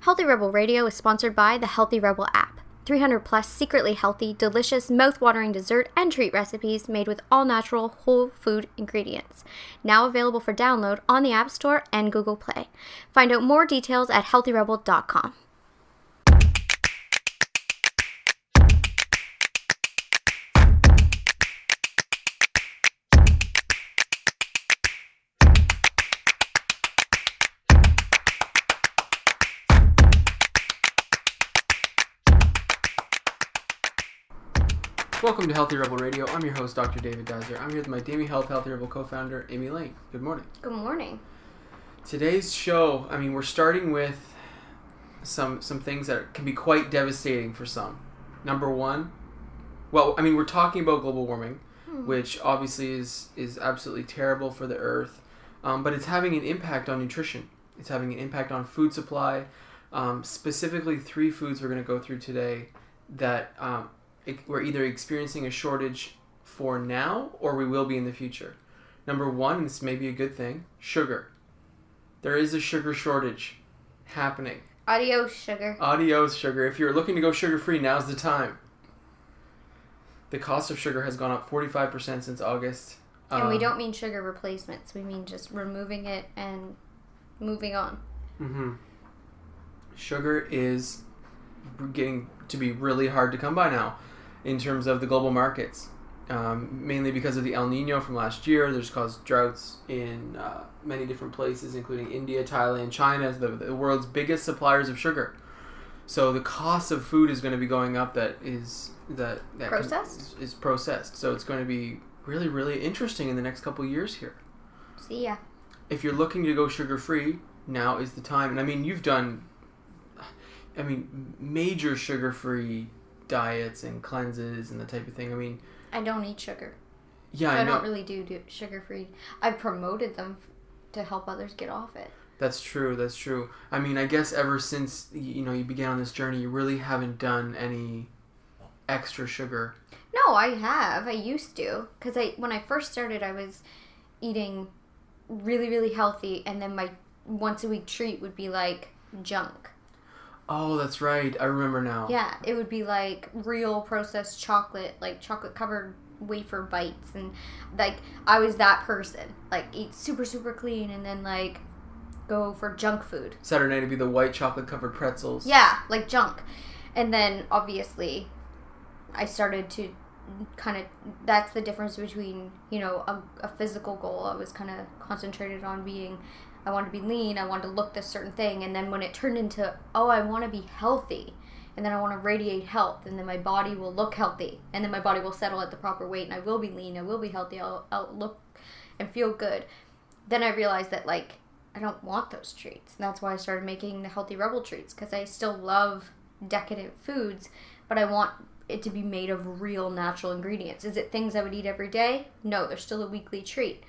Healthy Rebel Radio is sponsored by the Healthy Rebel app. 300 plus secretly healthy, delicious, mouth-watering dessert and treat recipes made with all-natural, whole food ingredients. Now available for download on the App Store and Google Play. Find out more details at healthyrebel.com. Welcome to Healthy Rebel Radio. I'm your host, Dr. David Geiser. I'm here with my Dami Health Healthy Rebel co-founder, Amy Lane. Good morning. Good morning. Today's show, we're starting with some things that can be quite devastating for some. Number one, we're talking about global warming, which obviously is absolutely terrible for the earth, but it's having an impact on nutrition. It's having an impact on food supply, specifically 3 foods we're going to go through today that we're either experiencing a shortage for now or we will be in the future. Number one, and this may be a good thing, sugar. There is a sugar shortage happening. Adios, sugar. Adios, sugar. If you're looking to go sugar-free, now's the time. The cost of sugar has gone up 45% since August. And we don't mean sugar replacements. We mean just removing it and moving on. Mm-hmm. Sugar is getting to be really hard to come by now in terms of the global markets, mainly because of the El Nino from last year. There's caused droughts in many different places, including India, Thailand, China, the world's biggest suppliers of sugar. So the cost of food is going to be going up. Is processed. So it's going to be really, really interesting in the next couple of years here. See ya. If you're looking to go sugar-free, now is the time. And you've done major sugar-free diets and cleanses and the type of thing. I don't eat sugar. Yeah, so I know. I don't really do sugar-free. I've promoted them to help others get off it. That's true. I guess ever since you began on this journey, you really haven't done any extra sugar. No, I have. I used to. Because when I first started, I was eating really, really healthy, and then my once-a-week treat would be like junk. Oh, that's right. I remember now. Yeah, it would be like real processed chocolate, like chocolate-covered wafer bites, and like I was that person. Like eat super, super clean, and then like go for junk food. Saturday night would be the white chocolate-covered pretzels. Yeah, like junk. And then obviously I started to that's the difference between, a physical goal. I was kind of concentrated on I want to be lean, I want to look this certain thing, and then when it turned into, I want to be healthy, and then I want to radiate health, and then my body will look healthy, and then my body will settle at the proper weight, and I will be lean, I will be healthy, I'll look and feel good. Then I realized that, I don't want those treats, and that's why I started making the Healthy Rebel treats, because I still love decadent foods, but I want it to be made of real natural ingredients. Is it things I would eat every day? No, they're still a weekly treat.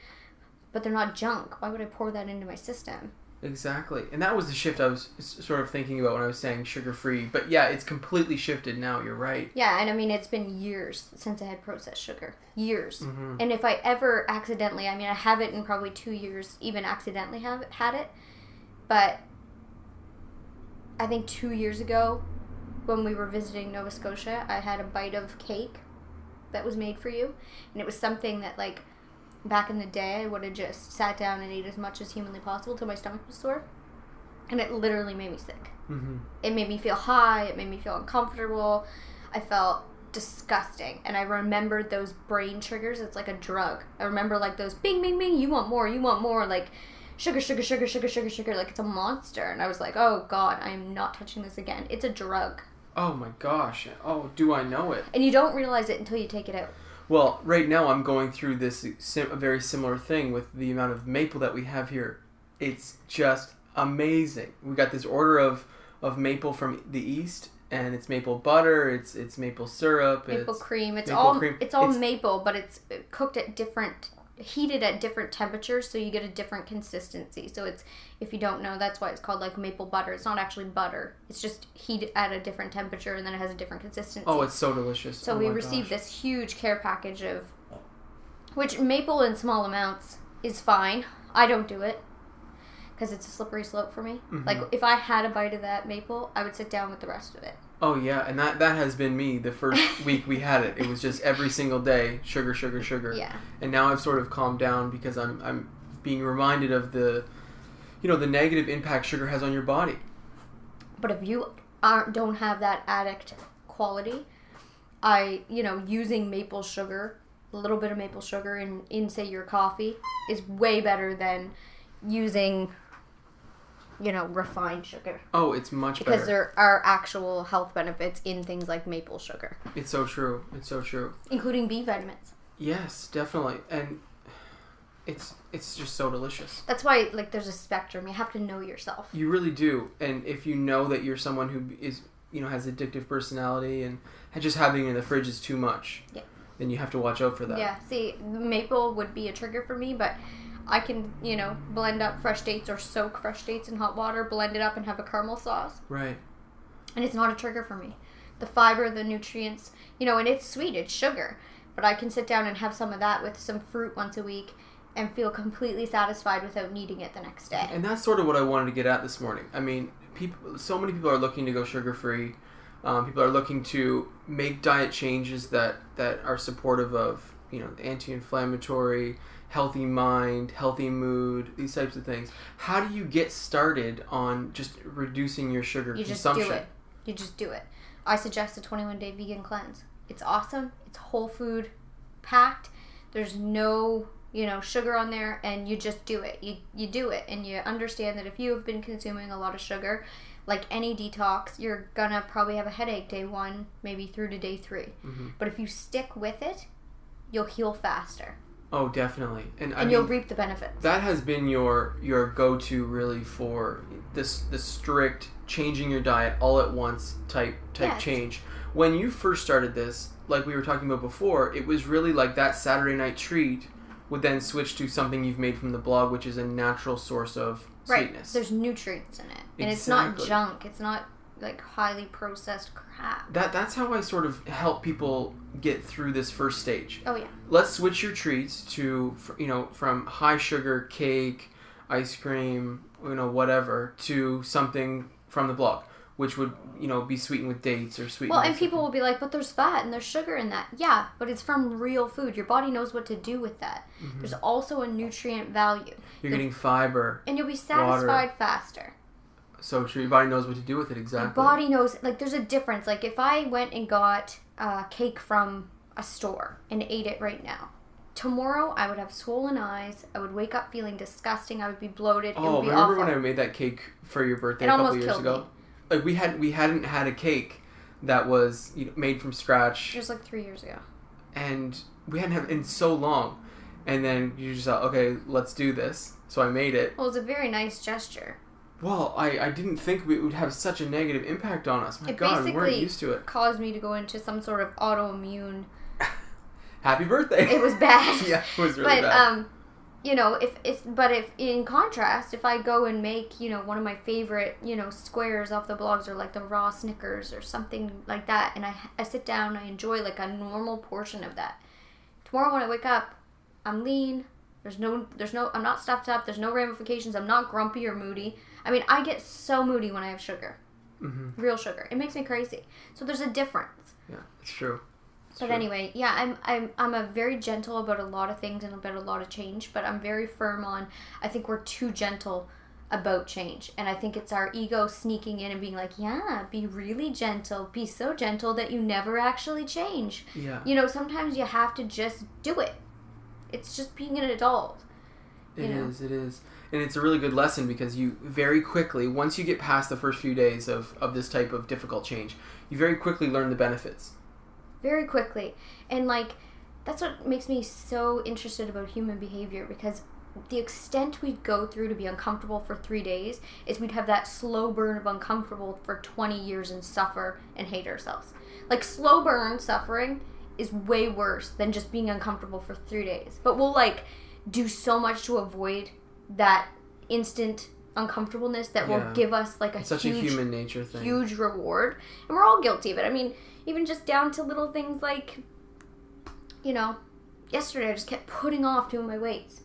But they're not junk. Why would I pour that into my system? Exactly. And that was the shift I was sort of thinking about when I was saying sugar-free. But yeah, it's completely shifted now. You're right. Yeah, and it's been years since I had processed sugar. Years. Mm-hmm. And if I ever accidentally, I haven't in probably 2 years even accidentally had it. But I think 2 years ago, when we were visiting Nova Scotia, I had a bite of cake that was made for you. And it was something that, back in the day, I would have just sat down and ate as much as humanly possible till my stomach was sore. And it literally made me sick. Mm-hmm. It made me feel high. It made me feel uncomfortable. I felt disgusting. And I remembered those brain triggers. It's like a drug. I remember those bing, bing, bing. You want more. Sugar, sugar, sugar, sugar, sugar, sugar. Like it's a monster. And I was like, oh God, I am not touching this again. It's a drug. Oh my gosh. Oh, do I know it? And you don't realize it until you take it out. Well, right now I'm going through this a very similar thing with the amount of maple that we have here. It's just amazing. We got this order of maple from the east, and it's maple butter, it's maple syrup, maple cream. It's maple all maple, but it's cooked at heated at different temperatures, so you get a different consistency. So it's, if you don't know, that's why it's called maple butter. It's not actually butter. It's just heated at a different temperature, and then it has a different consistency. Oh, it's so delicious. So we received this huge care package of, which maple in small amounts is fine. I don't do it. because it's a slippery slope for me. Mm-hmm. Like, if I had a bite of that maple, I would sit down with the rest of it. Oh, yeah. And that has been me the first week we had it. It was just every single day, sugar, sugar, sugar. Yeah. And now I've sort of calmed down because I'm being reminded of the negative impact sugar has on your body. But if you don't have that addict quality, using maple sugar, a little bit of maple sugar in say your coffee is way better than using, refined sugar. Oh, it's much better. Because there are actual health benefits in things like maple sugar. It's so true. It's so true. Including B vitamins. Yes, definitely. And it's just so delicious. That's why, there's a spectrum. You have to know yourself. You really do. And if you know that you're someone who is, has addictive personality and just having it in the fridge is too much, then you have to watch out for that. Yeah. See, maple would be a trigger for me, but I can, blend up fresh dates or soak fresh dates in hot water, blend it up and have a caramel sauce. Right. And it's not a trigger for me. The fiber, the nutrients, and it's sweet, it's sugar. But I can sit down and have some of that with some fruit once a week and feel completely satisfied without needing it the next day. And that's sort of what I wanted to get at this morning. I mean, so many people are looking to go sugar-free. People are looking to make diet changes that are supportive of, anti-inflammatory, healthy mind, healthy mood, these types of things. How do you get started on just reducing your sugar consumption? You just do it. I suggest a 21-day vegan cleanse. It's awesome. It's whole food packed. There's no, sugar on there, and you just do it. You do it, and you understand that if you have been consuming a lot of sugar, like any detox, you're gonna probably have a headache day 1, maybe through to day 3. Mm-hmm. But if you stick with it, you'll heal faster. Oh, definitely. And you'll reap the benefits. That has been your go-to really for the strict changing your diet all at once type change. When you first started this, like we were talking about before, it was really like that Saturday night treat would then switch to something you've made from the blog, which is a natural source of sweetness. There's nutrients in it. And it's not junk. It's not highly processed crap. That's how I sort of help people get through this first stage. Oh yeah. Let's switch your treats to from high sugar cake, ice cream, whatever, to something from the blog, which would be sweetened with dates or sweetened. Well, and people will be like, but there's fat and there's sugar in that. Yeah, but it's from real food. Your body knows what to do with that. Mm-hmm. There's also a nutrient value. You're getting fiber, and you'll be satisfied faster. So true. Your body knows what to do with it, exactly. Your body knows, there's a difference. If I went and got cake from a store and ate it right now, tomorrow I would have swollen eyes. I would wake up feeling disgusting. I would be bloated. Oh, it would be remember awful. when I made that cake for your birthday a couple years ago? Me. We hadn't had a cake that was made from scratch. It was 3 years ago. And we hadn't had it in so long. And then you just thought, okay, let's do this. So I made it. Well, it was a very nice gesture. Well, I didn't think it would have such a negative impact on us. My God, we weren't used to it. It caused me to go into some sort of autoimmune. Happy birthday. It was bad. Yeah, it was really bad. if in contrast, if I go and make, one of my favorite, squares off the blogs or the raw Snickers or something like that, and I sit down, I enjoy a normal portion of that. Tomorrow when I wake up, I'm lean. There's no, I'm not stuffed up. There's no ramifications. I'm not grumpy or moody. I mean, I get so moody when I have sugar. Mm-hmm. Real sugar. It makes me crazy. So there's a difference. Yeah, it's true. But anyway, yeah, I'm a very gentle about a lot of things and about a lot of change, but I'm very firm on, I think we're too gentle about change. And I think it's our ego sneaking in and being like, yeah, be really gentle. Be so gentle that you never actually change. Yeah. Sometimes you have to just do it. It's just being an adult. It is. And it's a really good lesson because you very quickly, once you get past the first few days of this type of difficult change, you very quickly learn the benefits. Very quickly. And that's what makes me so interested about human behavior, because the extent we'd go through to be uncomfortable for 3 days is we'd have that slow burn of uncomfortable for 20 years and suffer and hate ourselves. Slow burn suffering is way worse than just being uncomfortable for 3 days. But we'll do so much to avoid that instant uncomfortableness that will give us it's such a human nature thing. Huge reward. And we're all guilty of it. I mean, even just down to little things yesterday I just kept putting off doing my weights.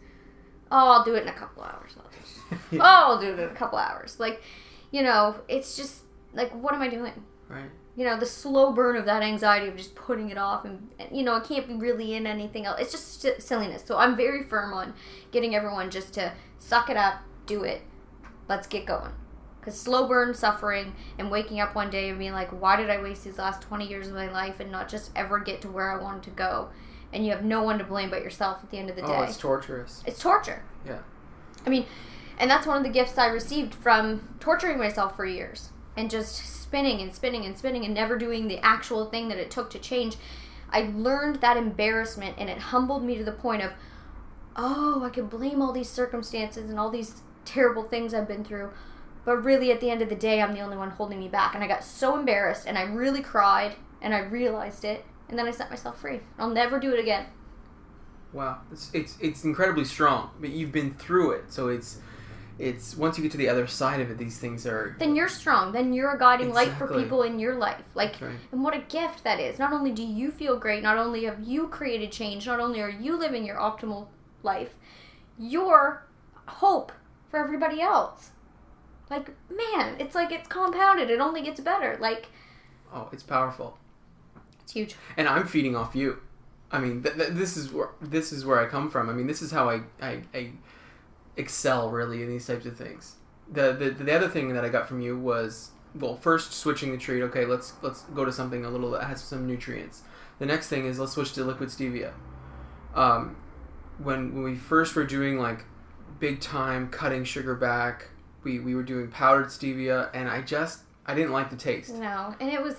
Oh, I'll do it in a couple hours. Oh, I'll do it in a couple hours. Like, it's just, like, what am I doing? Right. The slow burn of that anxiety of just putting it off and it can't be really in anything else. It's just silliness. So I'm very firm on getting everyone just to suck it up, do it. Let's get going. Because slow burn suffering and waking up one day and being like, why did I waste these last 20 years of my life and not just ever get to where I wanted to go? And you have no one to blame but yourself at the end of the day. Oh, it's torturous. It's torture. Yeah. I mean, and that's one of the gifts I received from torturing myself for years and just spinning and spinning and spinning and never doing the actual thing that it took to change. I learned that embarrassment, and it humbled me to the point of, oh, I can blame all these circumstances and all these terrible things I've been through, but really at the end of the day, I'm the only one holding me back. And I got so embarrassed, and I really cried, and I realized it, and then I set myself free. I'll never do it again. Wow, it's incredibly strong, but you've been through it, so it's once you get to the other side of it, these things are... Then you're strong. Then you're a guiding light for Exactly. people in your life. Like, Right. And what a gift that is. Not only do you feel great, not only have you created change, not only are you living your optimal life, you're hope for everybody else. Like, man, it's like it's compounded. It only gets better. Like... Oh, it's powerful. It's huge. And I'm feeding off you. I mean, this is where I come from. I mean, this is how I excel really in these types of things. The other thing that I got from you was, well, first switching the treat. Okay, let's go to something a little that has some nutrients. The next thing is let's switch to liquid stevia. When we first were doing like big time cutting sugar back, we were doing powdered stevia, and I didn't like the taste. No, and it was...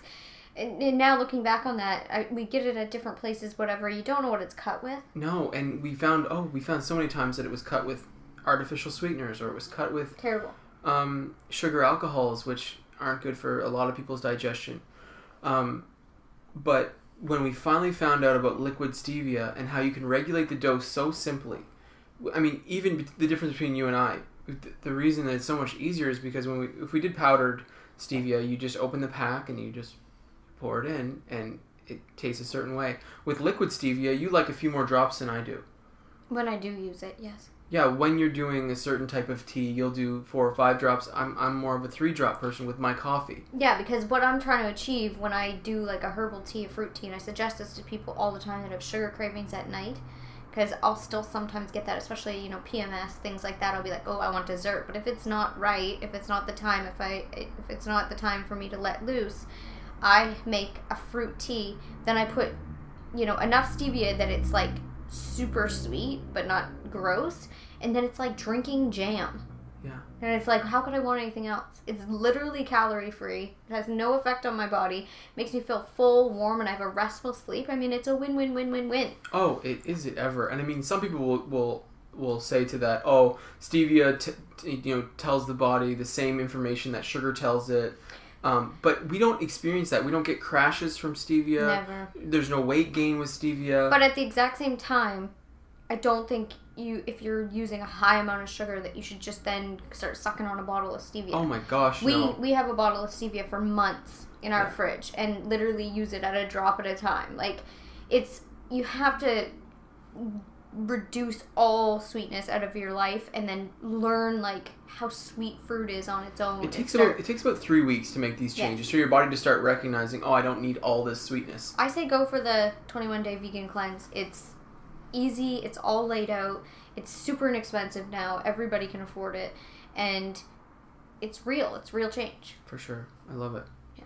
And now looking back on that, we get it at different places, whatever. You don't know what it's cut with. No, and we found so many times that it was cut with artificial sweeteners, or it was cut with Terrible. Sugar alcohols, which aren't good for a lot of people's digestion. But when we finally found out about liquid stevia and how you can regulate the dose so simply, I mean, even the difference between you and I, the reason that it's so much easier is because if we did powdered stevia, you just open the pack and you just pour it in, and it tastes a certain way. With liquid stevia, you like a few more drops than I do. When I do use it, yes. Yeah, when you're doing a certain type of tea, you'll do 4 or 5 drops. I'm more of a 3-drop person with my coffee. Yeah, because what I'm trying to achieve when I do like a herbal tea, a fruit tea, and I suggest this to people all the time that have sugar cravings at night, because I'll still sometimes get that, especially, PMS, things like that. I'll be like, oh, I want dessert. But if it's not right, if it's not the time, if it's not the time for me to let loose, I make a fruit tea, then I put, enough stevia that it's like super sweet, but not gross, and then it's like drinking jam. Yeah. And it's like, how could I want anything else? It's literally calorie free. It has no effect on my body. Makes me feel full, warm, and I have a restful sleep. I mean, it's a win-win-win-win-win. Oh, is it ever? And I mean, some people will say to that, oh, stevia tells the body the same information that sugar tells it. But we don't experience that. We don't get crashes from stevia. Never. There's no weight gain with stevia. But at the exact same time, I don't think if you're using a high amount of sugar, that you should just then start sucking on a bottle of stevia. Oh my gosh, no. We have a bottle of stevia for months in our fridge and literally use it at a drop at a time. Like, you have to reduce all sweetness out of your life and then learn like how sweet fruit is on its own. It takes about 3 weeks to make these changes for your body to start recognizing, oh, I don't need all this sweetness. I say go for the 21-day vegan cleanse. It's easy, it's all laid out, it's super inexpensive now, everybody can afford it, and it's real change. For sure. I love it. Yeah.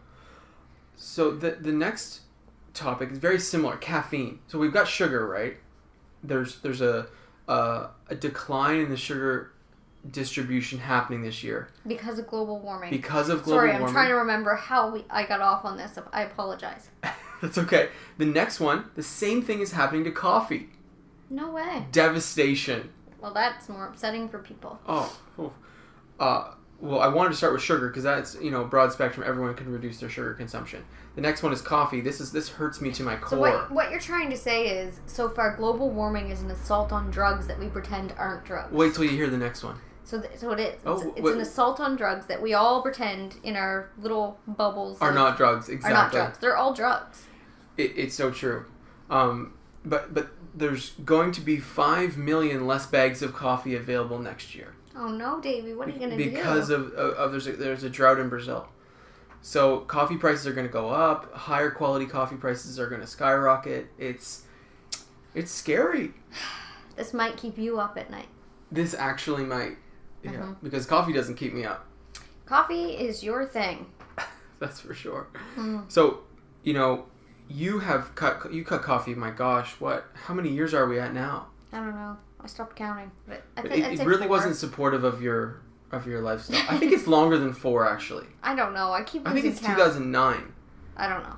So the next topic is very similar, caffeine. So we've got sugar, right? There's a decline in the sugar distribution happening this year. Because of global warming. Sorry, I'm trying to remember how I got off on this. I apologize. That's okay. The next one, the same thing is happening to coffee. No way. Devastation. Well, that's more upsetting for people. Well, I wanted to start with sugar because that's, broad spectrum. Everyone can reduce their sugar consumption. The next one is coffee. This hurts me to my core. So what you're trying to say is, so far, global warming is an assault on drugs that we pretend aren't drugs. Wait till you hear the next one. So it is. It's an assault on drugs that we all pretend in our little bubbles are not drugs. Exactly. Are not drugs. They're all drugs. It's so true. but there's going to be 5 million less bags of coffee available next year. Oh no, Davey, what are you going to do? Because of there's a drought in Brazil. So coffee prices are going to go up. Higher quality coffee prices are going to skyrocket. It's scary. This might keep you up at night. This actually might. Yeah, because coffee doesn't keep me up. Coffee is your thing. That's for sure. So, you cut coffee. My gosh, how many years are we at now? I don't know. I stopped counting, but it really 4. wasn't supportive of your lifestyle. I think it's longer than 4 actually. I don't know. I think it's count. 2009. I don't know.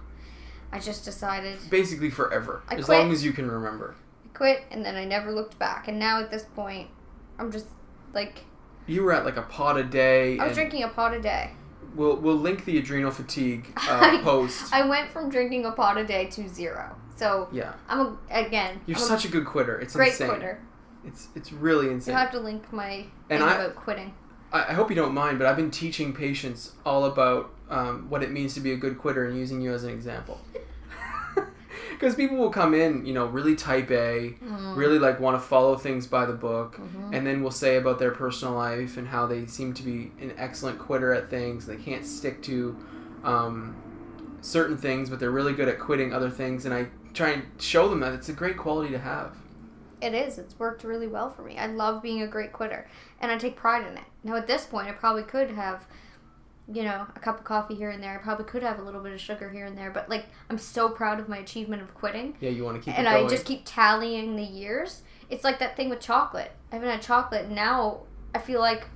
I just decided. Basically forever, I as quit. long as you can remember. I quit, and then I never looked back. And now at this point, I'm just like. You were at like a pot a day. I was drinking a pot a day. We'll link the adrenal fatigue post. I went from drinking a pot a day to 0. So yeah, You're such a good quitter. It's great insane. Quitter. It's really insane. You'll have to link my thing about quitting. I hope you don't mind, but I've been teaching patients all about what it means to be a good quitter and using you as an example. Because people will come in, really type A, really want to follow things by the book, and then will say about their personal life and how they seem to be an excellent quitter at things. They can't stick to certain things, but they're really good at quitting other things. And I try and show them that it's a great quality to have. It is. It's worked really well for me. I love being a great quitter, and I take pride in it. Now, at this point, I probably could have, a cup of coffee here and there. I probably could have a little bit of sugar here and there, but, I'm so proud of my achievement of quitting. Yeah, you want to keep and it going. I just keep tallying the years. It's like that thing with chocolate. I haven't had chocolate. Now, I feel like,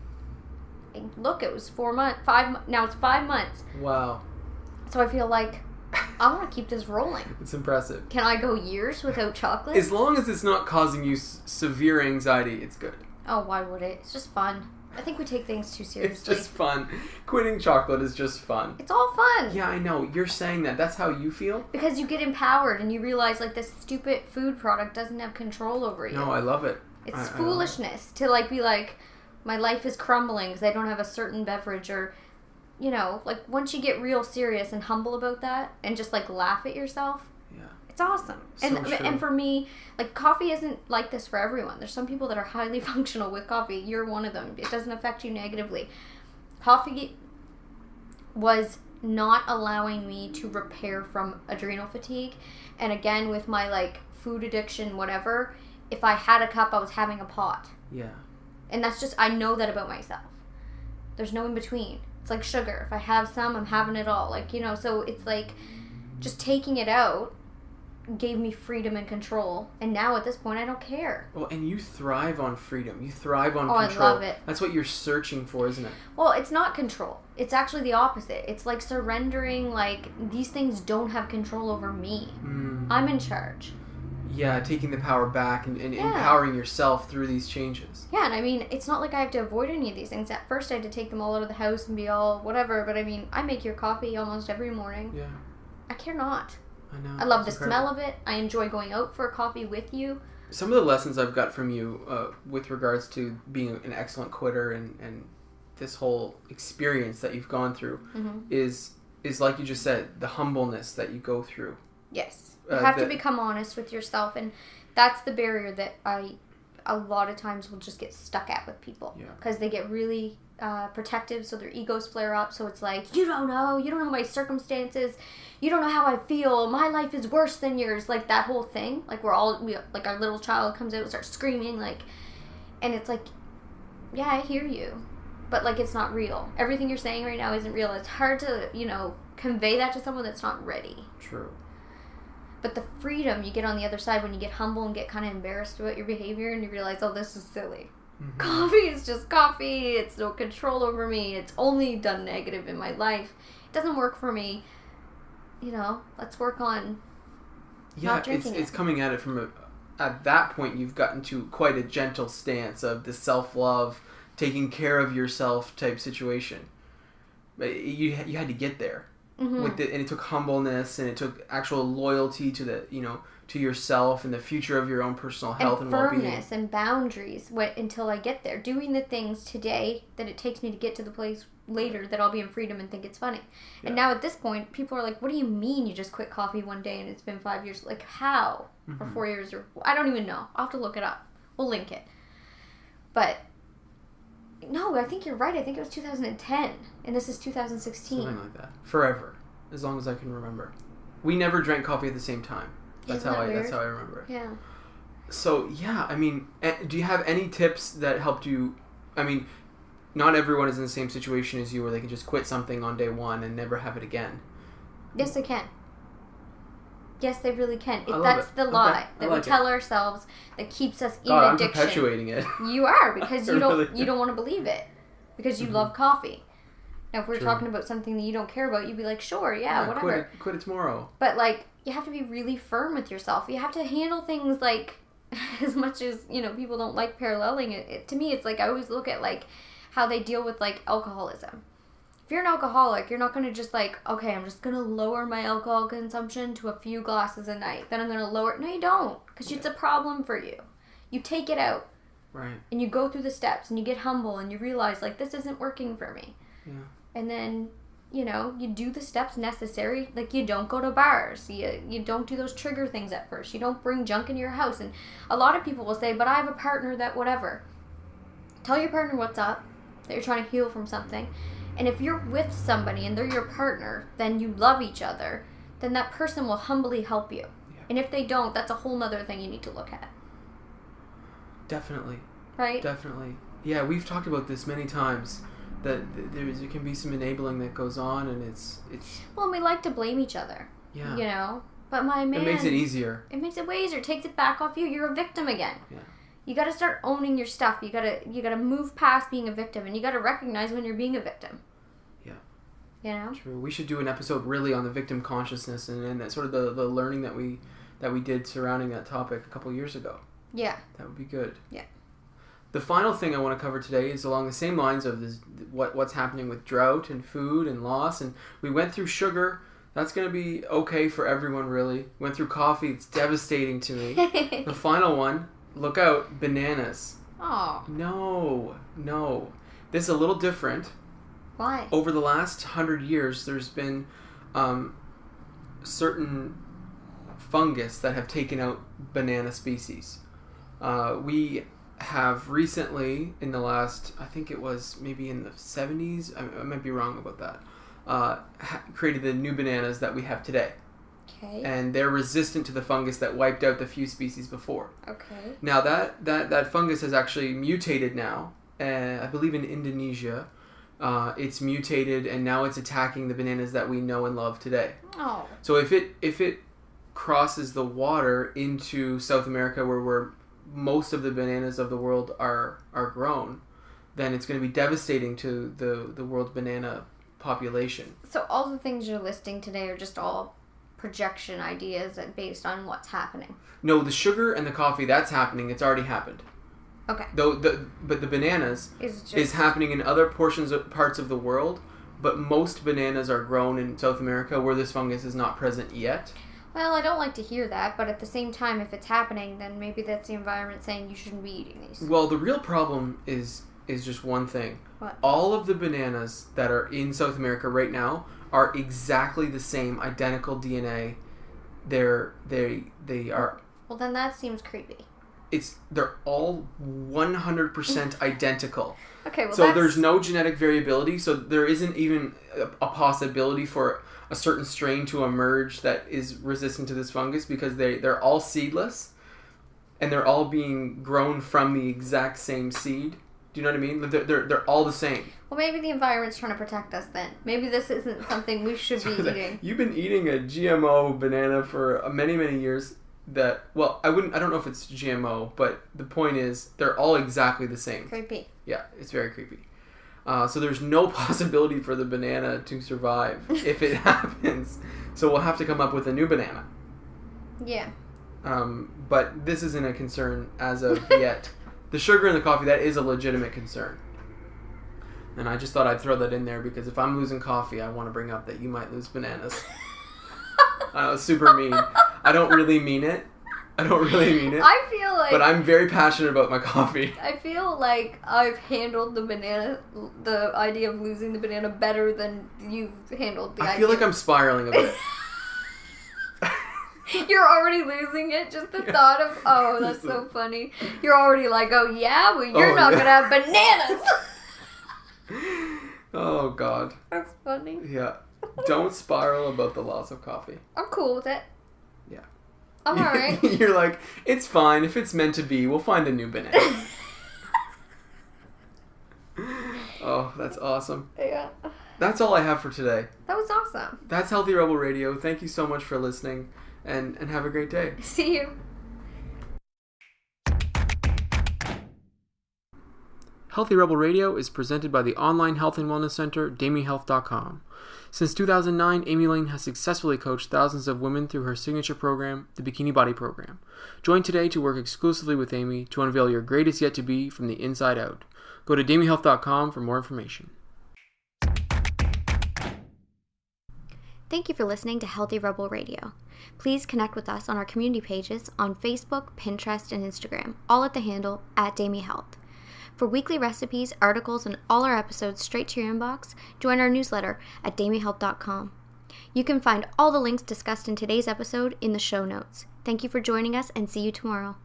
look, it was 4 months, now it's 5 months. Wow. So I feel like I want to keep this rolling. It's impressive. Can I go years without chocolate? As long as it's not causing you severe anxiety, it's good. Oh, why would it? It's just fun. I think we take things too seriously. It's just fun. Quitting chocolate is just fun. It's all fun. Yeah, I know. You're saying that. That's how you feel? Because you get empowered and you realize, this stupid food product doesn't have control over you. No, I love it. It's foolishness to, be like, my life is crumbling because I don't have a certain beverage or, once you get real serious and humble about that and just, laugh at yourself. Yeah. It's awesome. So true. And for me, coffee isn't like this for everyone. There's some people that are highly functional with coffee. You're one of them. It doesn't affect you negatively. Coffee was not allowing me to repair from adrenal fatigue. And again, with my, food addiction, whatever, if I had a cup, I was having a pot. Yeah. And that's just, I know that about myself. There's no in between. It's like sugar. If I have some, I'm having it all. So it's just taking it out gave me freedom and control. And now at this point, I don't care. Well, and you thrive on freedom. You thrive on control. I love it. That's what you're searching for, isn't it? Well, it's not control. It's actually the opposite. It's surrendering, these things don't have control over me. I'm in charge. Yeah, taking the power back and empowering yourself through these changes. Yeah, and it's not like I have to avoid any of these things. At first, I had to take them all out of the house and be all whatever, but I make your coffee almost every morning. Yeah. I care not. I know. I love the smell of it. I enjoy going out for a coffee with you. Some of the lessons I've got from you with regards to being an excellent quitter and this whole experience that you've gone through is like you just said, the humbleness that you go through. Yes. You have to become honest with yourself, and that's the barrier that I a lot of times will just get stuck at with people. Yeah. Because they get really protective, so their egos flare up. So it's like, you don't know my circumstances, you don't know how I feel, my life is worse than yours, that whole thing. Our little child comes out and starts screaming, and it's like, yeah, I hear you, but it's not real. Everything you're saying right now isn't real. It's hard to convey that to someone that's not ready. True. But the freedom you get on the other side when you get humble and get kind of embarrassed about your behavior and you realize, oh, this is silly. Mm-hmm. Coffee is just coffee. It's no control over me. It's only done negative in my life. It doesn't work for me. Let's work on not drinking it's coming at it from at that point you've gotten to quite a gentle stance of the self-love, taking care of yourself type situation. But you had to get there. Mm-hmm. And it took humbleness and it took actual loyalty to to yourself and the future of your own personal health and well-being. Firmness and boundaries until I get there. Doing the things today that it takes me to get to the place, later that I'll be in freedom and think it's funny. Yeah. And now at this point, people are like, what do you mean you just quit coffee one day and it's been 5 years? Like, how? Or 4 years? Or I don't even know. I'll have to look it up. We'll link it. But, no, I think you're right. I think it was 2010. And this is 2016. Something like that. Forever. As long as I can remember. We never drank coffee at the same time. That's how I remember it. Yeah. So, yeah, I mean, do you have any tips that helped you? I mean, not everyone is in the same situation as you where they can just quit something on day one and never have it again. Yes, they can. Yes, they really can. That's the lie that we tell ourselves that keeps us in addiction. I'm perpetuating it. You are, because you don't want to believe it. Because you love coffee. Now, if we're talking about something that you don't care about, you'd be like, sure, yeah, whatever. Quit it tomorrow. But, like, you have to be really firm with yourself. You have to handle things, like, as much as, people don't like paralleling it. To me, it's like, I always look at, like, how they deal with, like, alcoholism. If you're an alcoholic, you're not going to just, like, okay, I'm just going to lower my alcohol consumption to a few glasses a night. Then I'm going to lower it. No, you don't. Because it's a problem for you. You take it out. Right. And you go through the steps, and you get humble, and you realize, like, this isn't working for me. Yeah. And then, you do the steps necessary. Like, you don't go to bars. You don't do those trigger things at first. You don't bring junk into your house. And a lot of people will say, but I have a partner that whatever. Tell your partner what's up, that you're trying to heal from something. And if you're with somebody and they're your partner, then you love each other, then that person will humbly help you. Yeah. And if they don't, that's a whole nother thing you need to look at. Definitely. Right? Definitely. Yeah, we've talked about this many times. That there can be some enabling that goes on, and it's. Well, and we like to blame each other. Yeah. But my man. It makes it easier. It makes it way easier. It takes it back off you. You're a victim again. Yeah. You got to start owning your stuff. You gotta move past being a victim, and you got to recognize when you're being a victim. Yeah. True. We should do an episode really on the victim consciousness and that sort of the learning that we did surrounding that topic a couple years ago. Yeah. That would be good. Yeah. The final thing I want to cover today is along the same lines of this, what's happening with drought and food and loss. And we went through sugar. That's going to be okay for everyone, really. Went through coffee. It's devastating to me. The final one, look out, bananas. Oh. No. This is a little different. Why? Over the last 100 years, there's been certain fungus that have taken out banana species. We have recently, in the last, I think it was maybe in the 70s, I might be wrong about that, created the new bananas that we have today. Okay. And they're resistant to the fungus that wiped out the few species before. Okay. Now that fungus has actually mutated now, I believe in Indonesia. It's mutated and now it's attacking the bananas that we know and love today. Oh. So if it crosses the water into South America where most of the bananas of the world are grown, then it's going to be devastating to the world's banana population. So all the things you're listing today are just all projection ideas based on what's happening. No, the sugar and the coffee, that's happening. It's already happened. Okay. But the bananas is happening in other parts of the world, but most bananas are grown in South America where this fungus is not present yet. Well, I don't like to hear that, but at the same time, if it's happening, then maybe that's the environment saying you shouldn't be eating these. Well, the real problem is just one thing. What? All of the bananas that are in South America right now are exactly the same, identical DNA. They are. Well, then that seems creepy. They're all 100% identical. Okay, well, so there's no genetic variability, so there isn't even a possibility for a certain strain to emerge that is resistant to this fungus because they're all seedless and they're all being grown from the exact same seed. Do you know what I mean? They're all the same. Well, maybe the environment's trying to protect us then. Maybe this isn't something we should be eating. You've been eating a GMO banana for many, many years. I don't know if it's GMO, but the point is they're all exactly the same. Creepy. Yeah, it's very creepy. So there's no possibility for the banana to survive if it happens. So we'll have to come up with a new banana. Yeah. But this isn't a concern as of yet. The sugar in the coffee, that is a legitimate concern. And I just thought I'd throw that in there because if I'm losing coffee, I want to bring up that you might lose bananas. I know, it's super mean. I don't really mean it. I don't really mean it. I feel like... But I'm very passionate about my coffee. I feel like I've handled the idea of losing the banana better than you've handled the idea. I feel like I'm spiraling a bit. You're already losing it, just the thought of, oh, that's so funny. You're already like, oh yeah, well you're not going to have bananas. Oh, God. That's funny. Yeah. Don't spiral about the loss of coffee. I'm cool with it. Yeah. I'm alright. You're like, it's fine. If it's meant to be, we'll find a new banana. Oh, that's awesome. Yeah. That's all I have for today. That was awesome. That's Healthy Rebel Radio. Thank you so much for listening, and have a great day. See you. Healthy Rebel Radio is presented by the online health and wellness center, DamieHealth.com. Since 2009, Amy Lane has successfully coached thousands of women through her signature program, the Bikini Body Program. Join today to work exclusively with Amy to unveil your greatest yet to be from the inside out. Go to DamieHealth.com for more information. Thank you for listening to Healthy Rebel Radio. Please connect with us on our community pages on Facebook, Pinterest, and Instagram, all at the handle @DamieHealth. For weekly recipes, articles, and all our episodes straight to your inbox, join our newsletter at DamieHealth.com. You can find all the links discussed in today's episode in the show notes. Thank you for joining us, and see you tomorrow.